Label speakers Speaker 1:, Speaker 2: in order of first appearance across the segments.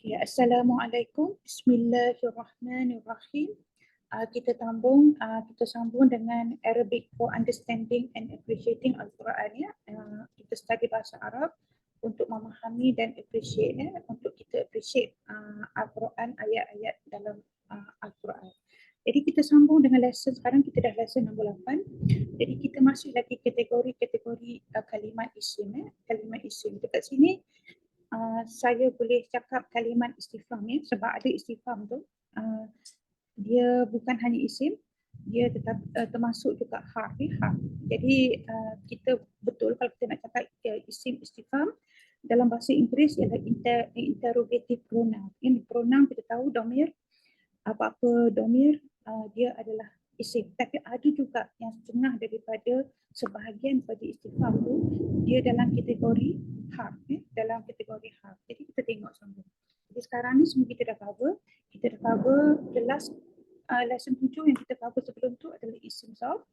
Speaker 1: Ya, Assalamualaikum. Bismillahirrahmanirrahim. Kita sambung dengan Arabic for Understanding and Appreciating Al-Quran ya. Kita study bahasa Arab untuk memahami dan appreciate ya, untuk kita appreciate Al-Quran, ayat-ayat dalam Al-Quran. Jadi kita sambung dengan lesson sekarang, kita dah lesson nombor 8. Jadi kita masih lagi kategori-kategori kalimat isim ya. Kalimat isim dekat sini saya boleh cakap kalimat istifham ya, sebab ada istifham tu dia bukan hanya isim, dia tetap termasuk juga harf ya, harf. Jadi kita betul kalau kita nak cakap isim istifham dalam bahasa Inggeris ialah interrogative pronoun. Ini pronoun kita tahu domir, apa-apa domir dia adalah isim. Tapi ada juga yang setengah daripada sebahagian pada istifham tu dia dalam kategori harf ya, dalam kategori harf. Jadi kita tengok sambung. Jadi sekarang ni semua kita dah cover. Kita dah cover the last lesson 7 yang kita cover sebelum tu adalah isim zarf.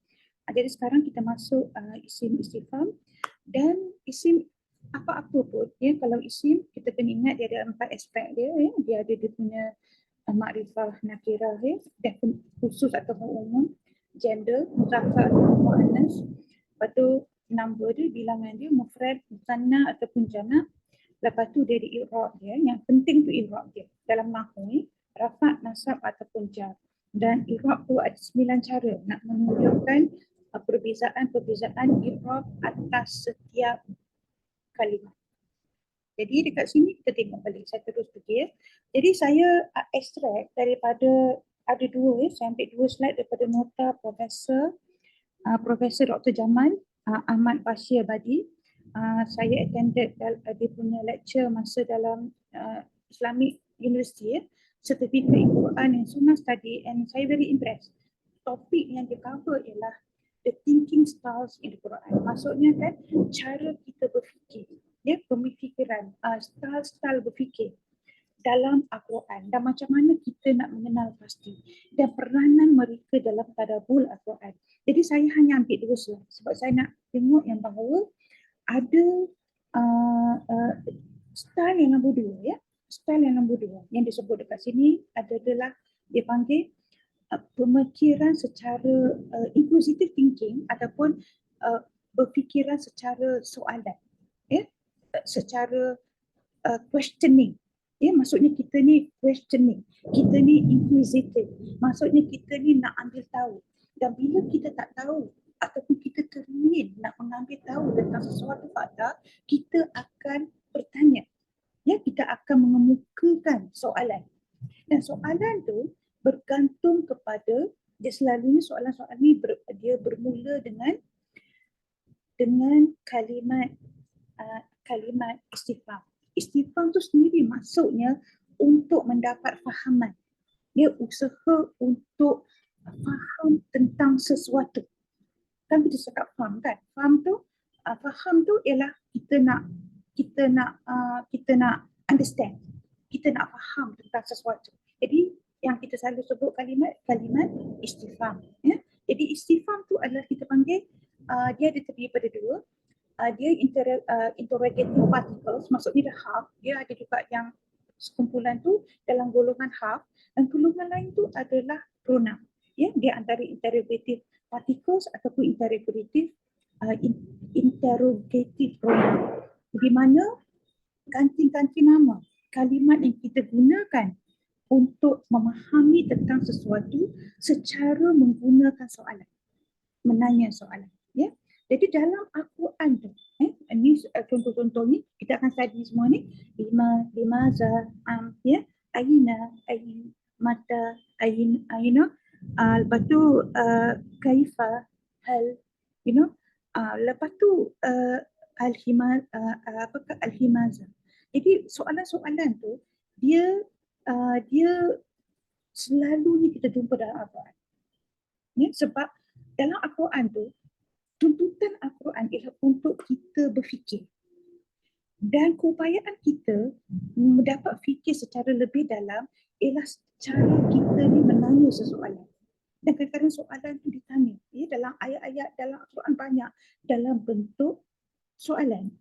Speaker 1: Jadi sekarang kita masuk isim istifham dan isim apa-apa pun ya. Kalau isim kita kena ingat dia ada 4 aspek dia ya. Dia ada dia punya makrifah, nakirah ya, khusus ataupun umum, gender, muzakkar atau muannas. Lepas tu number dia, bilangan dia, mufrad, musanna ataupun jamak. Lepas tu dia ada i'rab dia, yang penting tu i'rab dia. Dalam nahwu ni, rafa', nasab ataupun jar. Dan i'rab tu ada 9 cara nak menunjukkan perbezaan-perbezaan i'rab atas setiap kalimah. Jadi dekat sini kita tengok balik, saya terus pergi ya. Jadi saya extract daripada, ada dua ya, saya ambil dua slide daripada nota Profesor Dr. Jamal Ahmad Bashir Badi. Saya attended dia punya lecture masa dalam Islamic University ya, Certificate in Quran and Sunnah Study, and saya very impressed. Topik yang dia cover ialah the thinking styles in the Quran. Maksudnya kan cara kita berfikir ya, pemikiran, style berfikir dalam Al-Quran dan macam mana kita nak mengenal pasti dan peranan mereka dalam tadabbur Al-Quran. Jadi saya hanya ambil dua slide sebab saya nak tengok yang bahawa ada style yang nombor dua ya. Style yang nombor dua yang disebut dekat sini adalah dia panggil pemikiran secara inclusive thinking ataupun berfikiran secara soalan ya, secara questioning ya. Maksudnya kita ni questioning, kita ni inquisitive, maksudnya kita ni nak ambil tahu, dan bila kita tak tahu ataupun kita teringin nak mengambil tahu tentang sesuatu fakta, kita akan bertanya ya, kita akan mengemukakan soalan, dan soalan tu bergantung kepada, dia selalunya soalan-soalan ni dia bermula dengan kalimat kalimat istifham. Istifham tu sendiri maksudnya untuk mendapat fahaman. Dia usaha untuk faham tentang sesuatu. Kan kita cakap faham kan? Faham tu ialah kita nak understand. Kita nak faham tentang sesuatu. Jadi yang kita selalu sebut kalimat istifham ya. Jadi istifham tu adalah kita panggil dia ada terdiri pada dua. Dia interrogative particles, maksudnya dia half, dia ada juga yang sekumpulan tu dalam golongan half, dan golongan lain tu adalah pronoun ya. Dia antara interrogative particles ataupun interrogative pronoun, di mana ganti-ganti nama kalimat yang kita gunakan untuk memahami tentang sesuatu secara menggunakan soalan, menanya soalan ya. Jadi dalam Al-Quran tu, ini contoh-contoh ni kita akan study semua ni. Limaza, ya, aina, mata, aina, lepas tu kaifa, hal, you know, lepas tu al-himaza. Jadi soalan-soalan tu dia selalunya kita jumpa dalam Al-Quran. Ya, sebab dalam Al-Quran tu tuntutan Al-Quran ialah untuk kita berfikir. Dan keupayaan kita mendapat fikir secara lebih dalam ialah cara kita ni menanya sesoalan. Dan kadang-kadang soalan tu ditanya. Ya, dalam ayat-ayat dalam Al-Quran banyak dalam bentuk soalan.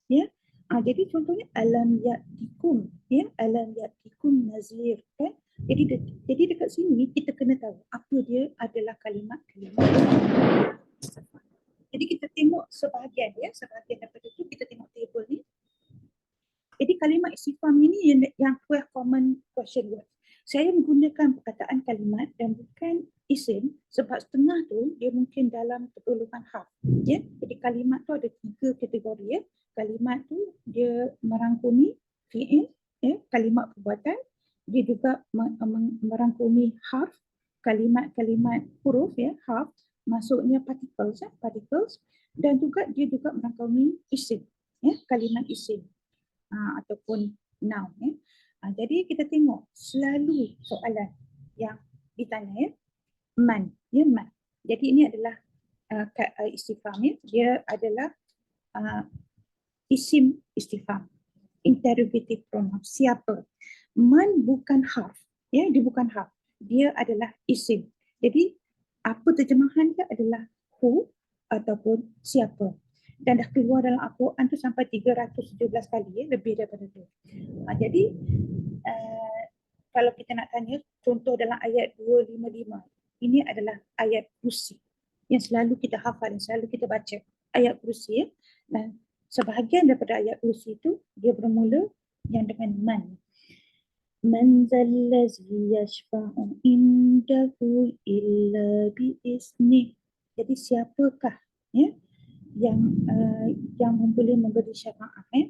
Speaker 1: Ya, Jadi contohnya alam ya'tikum, ya, alam ya'tikum nazir, kan? Jadi dekat sini kita kena tahu apa dia adalah kalimat-kalimat. Jadi kita tengok sebahagian, ya, sebahagian daripada itu kita tengok table ni. Jadi kalimat istifham ini yang common question word. Saya menggunakan perkataan kalimat dan bukan isim sebab setengah tu dia mungkin dalam pertolongan harf. Ya, jadi kalimat tu ada 3 kategori, ya. Kalimat tu dia merangkumi fi'il, ya, kalimat perbuatan, dia juga merangkumi harf, kalimat-kalimat huruf, ya, harf, maksudnya particles, ya, particles, dan juga dia juga merangkumi isim, ya, kalimat isim. Ataupun noun, ya. Jadi kita tengok selalu soalan yang ditanya, ya, man, ya, man. Jadi ini adalah istifham, ya. Dia adalah isim istifham, interrogative pronoun, siapa. Man bukan harf, ya, dia bukan harf, dia adalah isim. Jadi apa terjemahan dia adalah who ataupun siapa. Dan dah keluar dalam Al-Quran tu sampai 317 kali, ya, lebih daripada tu. Jadi kalau kita nak tanya contoh dalam ayat 255, ini adalah ayat kursi yang selalu kita hafal, yang selalu kita baca, ayat kursi, ya. Dan sebahagian daripada ayat kursi itu dia bermula yang dengan man. Man zallazi yashfa'u indahu illa bi'izni. Jadi siapakah, ya, yang boleh memberi syafaat, ya,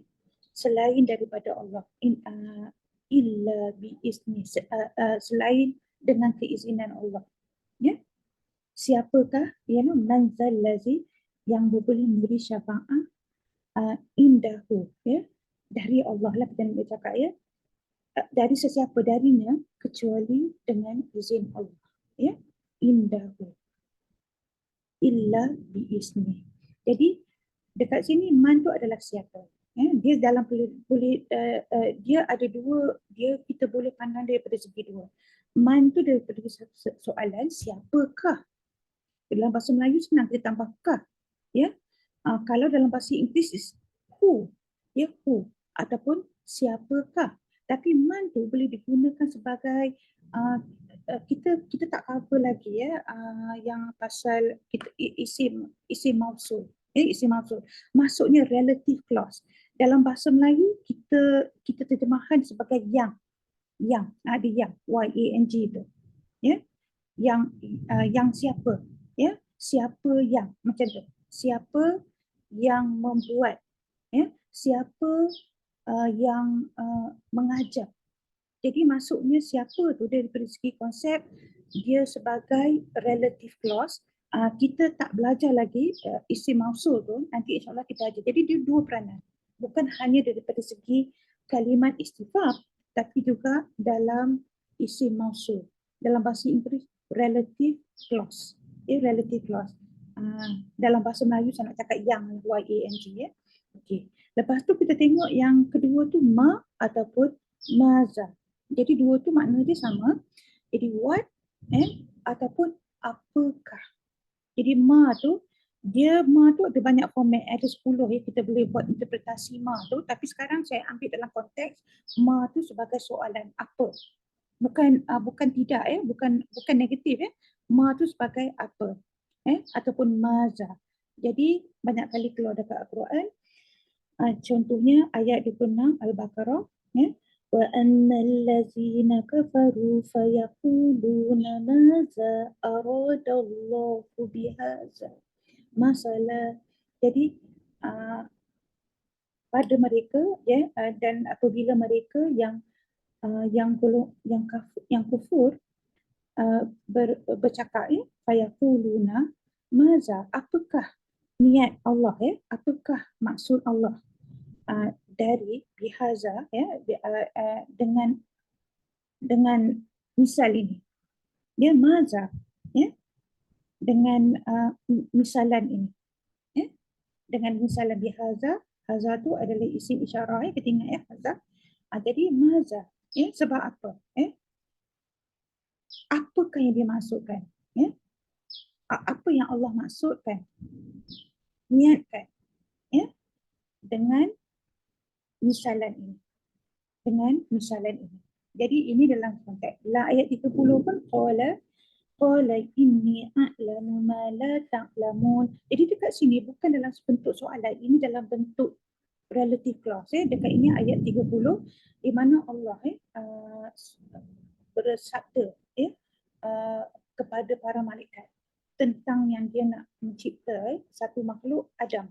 Speaker 1: selain daripada Allah, illa bi'izni, selain dengan keizinan Allah, ya. Siapakah, ya, man zallazi yang boleh memberi syafaat indahu, ya, dari Allah lah kita nak cakap, ya, dari sesiapa darinya kecuali dengan izin Allah, ya, indahu illa biizni. Jadi dekat sini man tu adalah siapa, ya. Dia dalam boleh dia ada dua, dia kita boleh pandang daripada segi dua. Man tu daripada soalan siapakah. Dalam bahasa Melayu senang kita tambah kah, ya. Kalau dalam bahasa Inggeris is who, ya, who ataupun siapakah. Tapi man tu boleh digunakan sebagai kita tak cover lagi, ya, yang pasal kita isim mausul, ya, isim mausul. Maksudnya relative clause. Dalam bahasa Melayu kita terjemahan sebagai yang ada yang yang tu, ya, yang siapa, ya, siapa yang macam tu, siapa yang membuat, ya, siapa yang mengajar. Jadi maksudnya siapa tu dari segi konsep dia sebagai relative clause. Kita tak belajar lagi isim mausul tu, nanti insyaAllah kita ajar. Jadi dia dua peranan, bukan hanya daripada segi kalimat istifham tapi juga dalam isim mausul. Dalam bahasa Inggeris relative clause, ya, relative clause. Dalam bahasa Melayu saya nak cakap yang, yang, ya. Okey. Lepas tu kita tengok yang kedua tu ma ataupun maza. Jadi dua tu makna dia sama. Jadi what ataupun apakah. Jadi ma tu ada banyak format, ada 10, ya, kita boleh buat interpretasi ma tu, tapi sekarang saya ambil dalam konteks ma tu sebagai soalan apa. Bukan tidak, ya, bukan negatif, ya. Ma tu sebagai apa, ataupun maza. Jadi banyak kali keluar dekat Al-Quran. Contohnya ayat 26 Al-Baqarah, ya. Wa annal ladzina kafaru fayaquluna madza aradallahu bihadza masalah. Jadi pada mereka, ya, dan apabila mereka yang kufur bercakap, ya, fayaquluna madza, apakah niat Allah, ya, apakah maksud Allah dari bihaza, ya, dengan misal ini, ya, maza, ya, dengan misalan ini, ya, dengan misalan bihaza. Haza tu adalah isim isyarah, ya, kita ingat, ya, haza. Jadi maza, ya, sebab apa, ya, apakah yang dia maksudkan, ya, apa yang Allah maksudkan, niatkan, ya, dengan misalan ini. Dengan misalan ini. Jadi ini dalam konteks. Dalam ayat 30 pun qala inni a'lamu ma la ta'lamun. Jadi dekat sini bukan dalam bentuk soalan, ini dalam bentuk relative clause. Dekat ini ayat 30 di mana Allah bersabda kepada para malaikat tentang yang dia nak mencipta satu makhluk Adam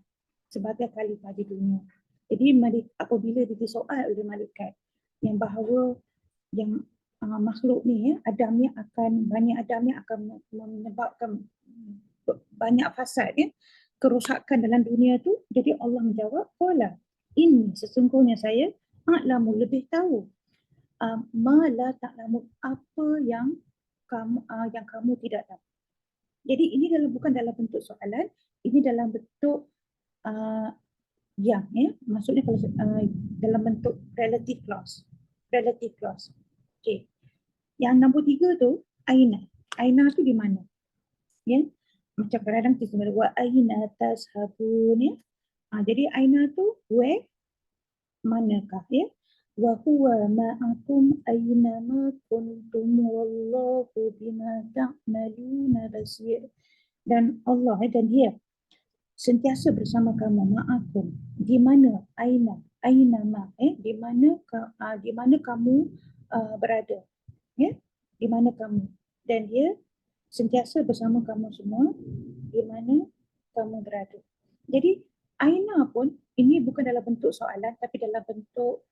Speaker 1: sebagai khalifah di dunia. Jadi apabila disoal oleh malaikat yang bahawa yang makhluk ni Adam ni akan menyebabkan banyak fasad kerosakan dalam dunia tu, jadi Allah menjawab qala ini sesungguhnya saya a'lamu lebih tahu ma la ta'lamu apa yang kamu tidak tahu. Jadi ini bukan dalam bentuk soalan, ini dalam bentuk yang maksudnya kalau dalam bentuk relative clause. Okey. Yang nombor 3 tu aina. Aina tu di mana? Ya. Macam kadang-kadang kita sebut wa aina tashabun ya. Jadi aina tu where, manakah ya? Wa huwa ma'akum aina ma kuntum wallahu bima ta'maluna basir. Dan Allah dan dia sentiasa bersama kamu, ma'akum. Di mana? Aina ma di mana kamu berada. Ya? Di mana kamu. Dan dia sentiasa bersama kamu semua di mana kamu berada. Jadi aina pun ini bukan dalam bentuk soalan tapi dalam bentuk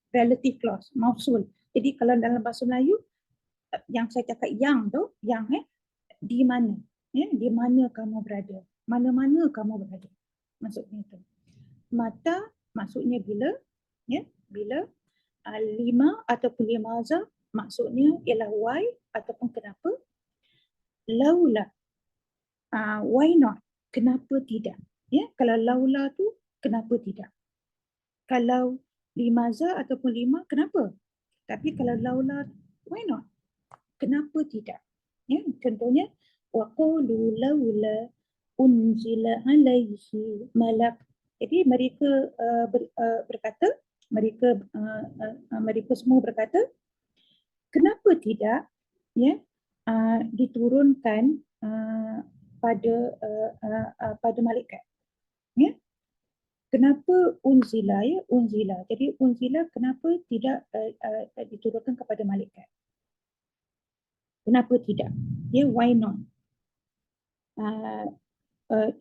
Speaker 1: relative clause, mausul. Jadi kalau dalam bahasa Melayu yang saya cakap yang tu, yang di mana? Di mana kamu berada? Mana-mana kamu berada. Maksudnya itu. Mata maksudnya bila? Bila lima ataupun limaza maksudnya ialah why ataupun kenapa. Laula, why not? Kenapa tidak? Kalau laula tu kenapa tidak? Kalau limaza ataupun lima kenapa? Tapi kalau laula, why not? Kenapa tidak? Contohnya waqulu laula unzila alaihi malak. Jadi mereka berkata, mereka semua berkata, kenapa tidak diturunkan pada malaikat? Kenapa unzila unzila? Jadi unzila kenapa tidak diturunkan kepada malaikat? Kenapa tidak? Why not?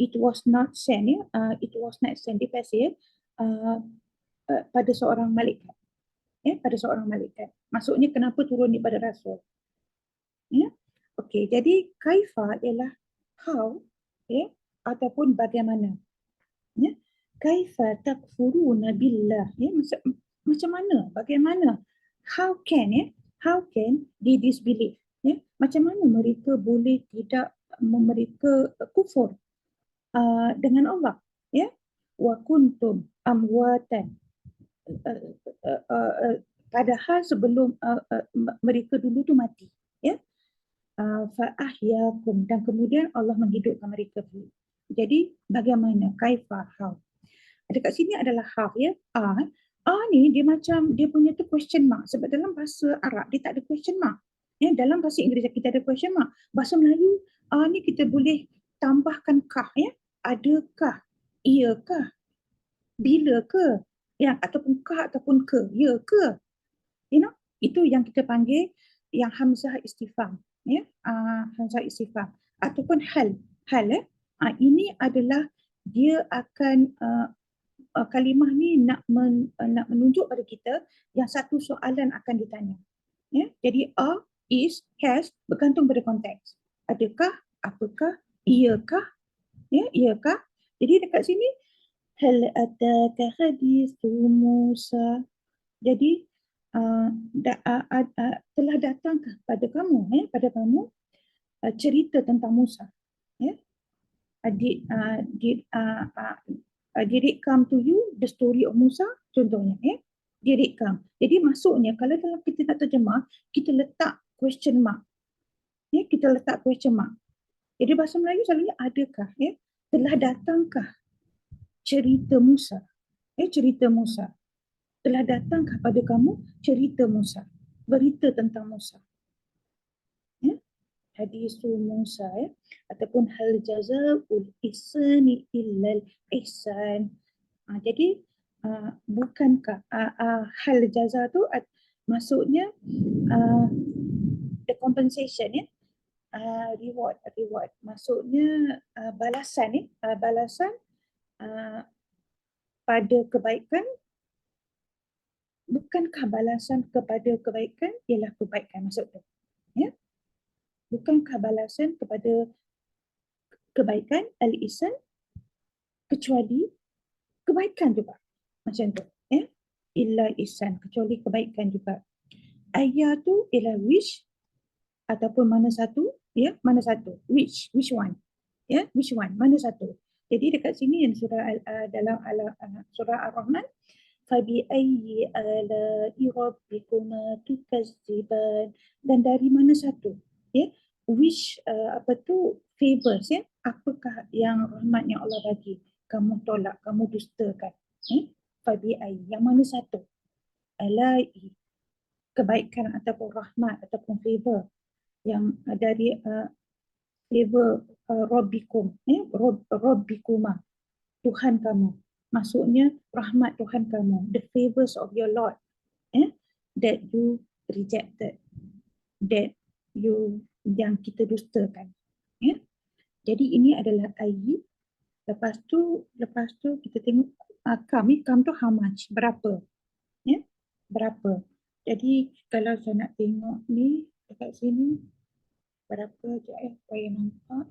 Speaker 1: It was not sent. It was not sent. Dia kata pada seorang malaikat. Pada seorang malaikat. Maksudnya kenapa turun pada rasul? Okey, jadi kaifa ialah how, ataupun bagaimana. Kaifa takfuruna billah. Macam mana? Bagaimana? How can they disbelieve? Macam mana mereka boleh tidak mereka kufur dengan Allah? Wa kuntum amwatan. Padahal sebelum mereka dulu tu mati. Fa ahyakum, dan kemudian Allah menghidupkan mereka. Jadi bagaimana? Kaifa, how. Dekat sini adalah how ni dia macam dia punya tu question mark, sebab dalam bahasa Arab dia tak ada question mark. Dalam bahasa Inggeris kita ada question mark. Bahasa Melayu ni kita boleh tambahkan kah, adakah, iyakah, bila ke, ataupun kah ataupun ke, ya ke. Itu yang kita panggil yang hamzah istifham. Hamzah istifham ataupun hal. Ini adalah dia akan kalimah ni nak menunjuk pada kita yang satu soalan akan ditanya. Jadi is, has bergantung pada konteks. Adakah, apakah, iyakah, iyakah. Jadi dekat sini hal ataka hadithu Musa. Jadi telah datangkah pada kamu cerita tentang Musa. Did it come to you the story of Musa? Contohnya, did it come? Jadi maksudnya kalau dalam kita nak terjemah, kita letak question mark. Kita letak question mark. Jadi bahasa Melayu selalunya adakah, telah datangkah cerita Musa. Cerita Musa. Telah datang kepada kamu cerita Musa. Berita tentang Musa. Hadis Musa ataupun hal jazaa'ul ihsani illal ihsan. Jadi bukankah hal jaza tu maksudnya the compensation reward maksudnya balasan balasan pada kebaikan. Bukankah balasan kepada kebaikan ialah kebaikan, maksud tu ya. Bukankah balasan kepada kebaikan al-ihsan kecuali kebaikan juga, macam tu ya. Illa ihsan, kecuali kebaikan juga. Ayat tu ialah which ataupun mana satu ya, mana satu, which one ya, which one, mana satu. Jadi dekat sini yang surah dalam surah Ar-Rahman, fabi ayyi ala'i rabbikuma tukazziban, dan dari mana satu ya, which apa tu, favors ya, apakah yang rahmat yang Allah bagi kamu tolak, kamu dustakan fabi ayyi, yang mana satu, ala'i kebaikan ataupun rahmat ataupun favor yang dari favor rabbikum rabbikuma, Tuhan kamu, maksudnya rahmat Tuhan kamu, the favors of your Lord that you rejected, that you, yang kita dustakan ya. Jadi ini adalah ayat. Lepas tu kita tengok kam tu how much, berapa ya, berapa. Jadi kalau saya nak tengok ni dekat sini berapa je supaya nampak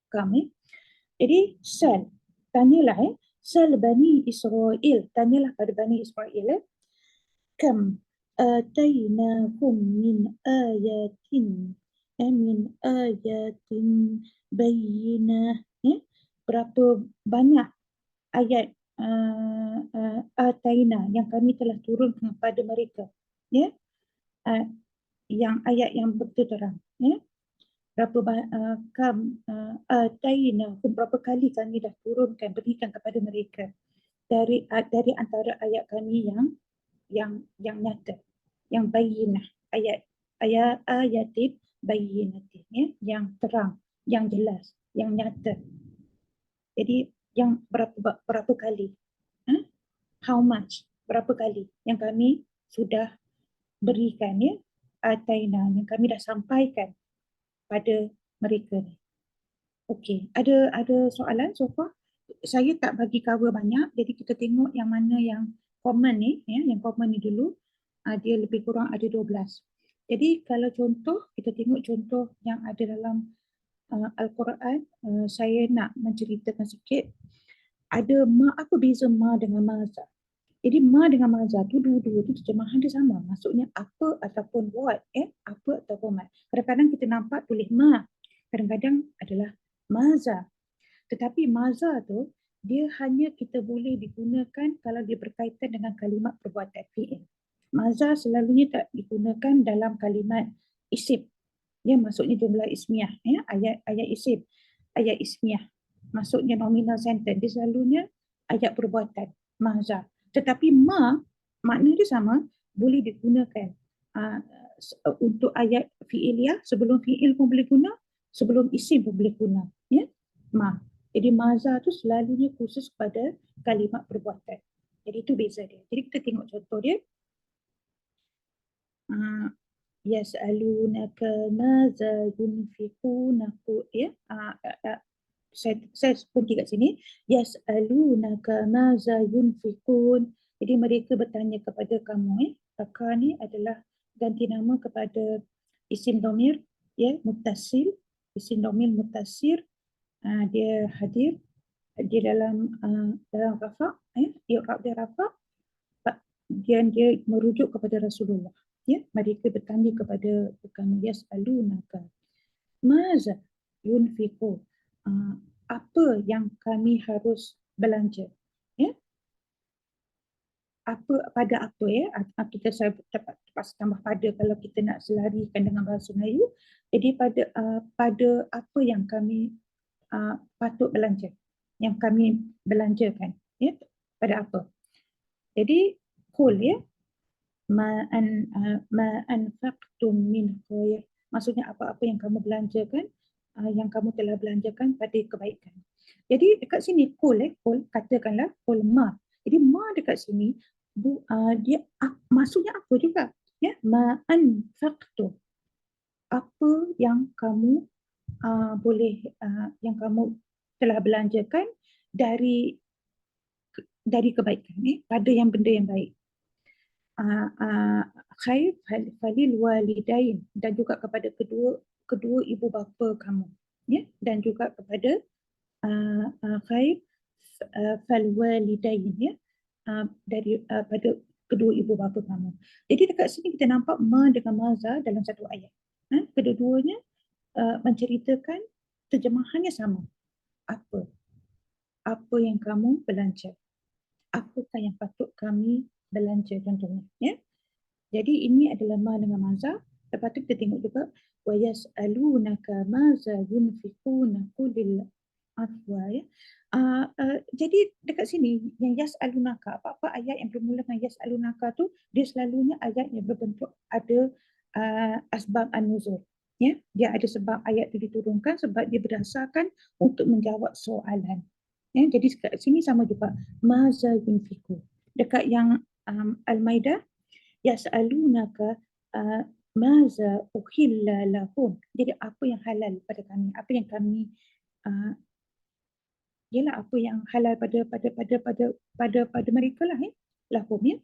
Speaker 1: kam Jadi sal, tanyalah sal Bani Israel, tanyalah pada Bani Israel kam atainahum min ayatin bayyinah, berapa banyak ayat ataina yang kami telah turunkan kepada mereka ya, yang ayat yang betul terang ya. Berapa ataina, berapa kali kami dah turunkan, berikan kepada mereka dari antara ayat kami yang nyata, yang bayyinah, ayatin bayyinatin ya, yang terang, yang jelas, yang nyata. Jadi yang berapa kali, how much, berapa kali yang kami sudah berikan ya, ataina, yang kami dah sampaikan pada mereka ni. Okey, ada soalan so far? Saya tak bagi cover banyak, jadi kita tengok yang mana yang common ni ya, yang common ni dulu. Dia lebih kurang ada 12. Jadi kalau contoh, kita tengok contoh yang ada dalam Al-Quran. Saya nak menceritakan sikit. Ada apa beza ma dengan maza? Jadi ma dengan maza tu dua-dua tu terjemahan dia sama. Maksudnya apa ataupun what, apa ataupun what. Kadang-kadang kita nampak tulis ma, kadang-kadang adalah maza. Tetapi maza tu dia hanya kita boleh digunakan kalau dia berkaitan dengan kalimat perbuatan fi'il. Maza selalunya tak digunakan dalam kalimat isim. Ya, maksudnya jumlah ismiyah ya, ayat isim, ayat ismiyah. Maksudnya nominal sentence, dia selalunya ayat perbuatan, maza. Tetapi ma, makna dia sama, boleh digunakan untuk ayat fi'iliyah, sebelum fi'il pun boleh guna, sebelum isim pun boleh guna ya, ma. Jadi maza tu selalunya khusus pada kalimat perbuatan. Jadi itu beza dia. Jadi kita tengok contoh dia. Yas'alunaka maza yunfiquna ya. Saya pergi kat sini. Yas'alunaka maza yunfiqun. Jadi mereka bertanya kepada kamu Taka ni adalah ganti nama kepada isim domir ya, muttasil, isim domir muttasil. Dia hadir di dalam rafa i'rab dia rafa, dia merujuk kepada Rasulullah ya. Mereka bertanya kepada kamu, yas'alunaka maza yunfiqu, apa yang kami harus belanja ya, pada apa ya, kita saya terpaksa tambah pada kalau kita nak selarikan dengan bahasa Melayu. Jadi pada apa yang kami patut belanja yang kami belanjakan, ya, pada apa. Jadi kul, ya, ma anfaqtum min khair, maksudnya apa-apa yang kamu belanjakan, yang kamu telah belanjakan pada kebaikan. Jadi dekat sini kul, kul, katakanlah kul ma. Jadi ma dekat sini dia maksudnya apa juga, ya, ma anfaqtum, apa yang kamu yang kamu telah belanjakan dari kebaikan, pada yang benda yang baik. Khair falil walidain, dan juga kepada kedua ibu bapa kamu, ya, dan juga kepada khair fal walidain, ya, pada kedua ibu bapa kamu. Jadi dekat sini kita nampak ma dengan maza dalam satu ayat. Kedua-duanya menceritakan terjemahannya sama. Apa yang kamu belanja, apakah yang patut kami belanja, contohnya, ya. Jadi ini adalah ma dengan maza. Lepas tu kita tengok juga wa yas'alunaka maza yunfiquna qulil afwa, ya. Jadi dekat sini yang yas'alunaka, apa-apa ayat yang bermula dengan yas'alunaka tu dia selalunya ayat yang berbentuk ada asbab an-nuzul, ya. Dia ada sebab ayat itu diturunkan sebab dia berdasarkan untuk menjawab soalan. Ya, jadi kat sini sama juga maza yunfiqu. Dekat yang Al-Maidah yas'alunaka maza uhilla lahum. Jadi apa yang halal pada kami, apa yang kami ialah apa yang halal pada mereka lah, ya, lahum, ya.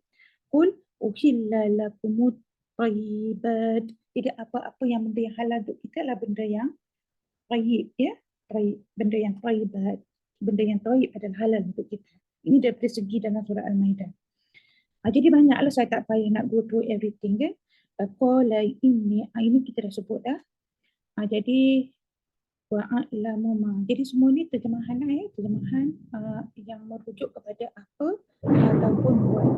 Speaker 1: Qul uhilla lakumut thayyibat. Jadi apa-apa yang benda yang halal untuk kita adalah benda yang thayyib, ya, benda yang thayyibat, benda yang thayyib adalah halal untuk kita. Ini dari segi dalam surah Al-Maidah. Jadi banyaklah, saya tak payah nak go through everything, ya. Qala ini kita dah sebut dah. Jadi wa'alamu ma. Jadi semua ni terjemahan, terjemahan yang merujuk kepada apa ataupun buat,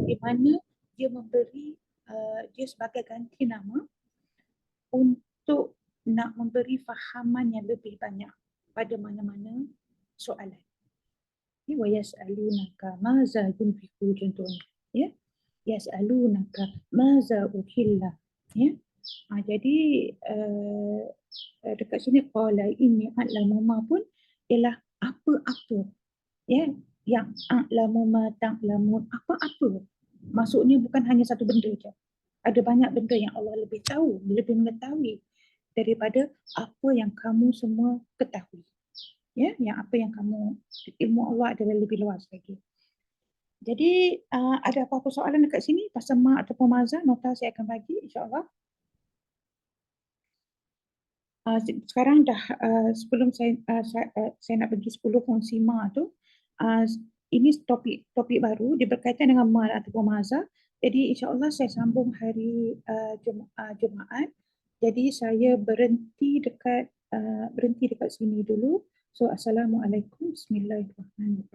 Speaker 1: di mana dia memberi dia sebagai ganti nama untuk nak memberi fahaman yang lebih banyak pada mana-mana soalan. Wa yas'alunaka maza yunfiqu, contohnya, ya. Yas'alunaka maza uhilla, ya. Jadi dekat sini qala inni a'lamu ma pun ialah apa-apa, ya, yang a'lamu ma ta'lamun, apa-apa. Maksudnya bukan hanya satu benda je. Ada banyak benda yang Allah lebih tahu, lebih mengetahui daripada apa yang kamu semua ketahui. Ya, yang apa yang kamu, ilmu Allah adalah lebih luas lagi. Jadi ada apa-apa soalan dekat sini pasal ma ataupun maza, nota saya akan bagi insya-Allah. Sekarang dah sebelum saya nak bagi 10 fungsi ma tu, ini topik baru, dia berkaitan dengan ma ataupun maza. Jadi insya-Allah saya sambung hari Jumaat. Jadi saya berhenti dekat sini dulu. So assalamualaikum, bismillahirrahmanirrahim.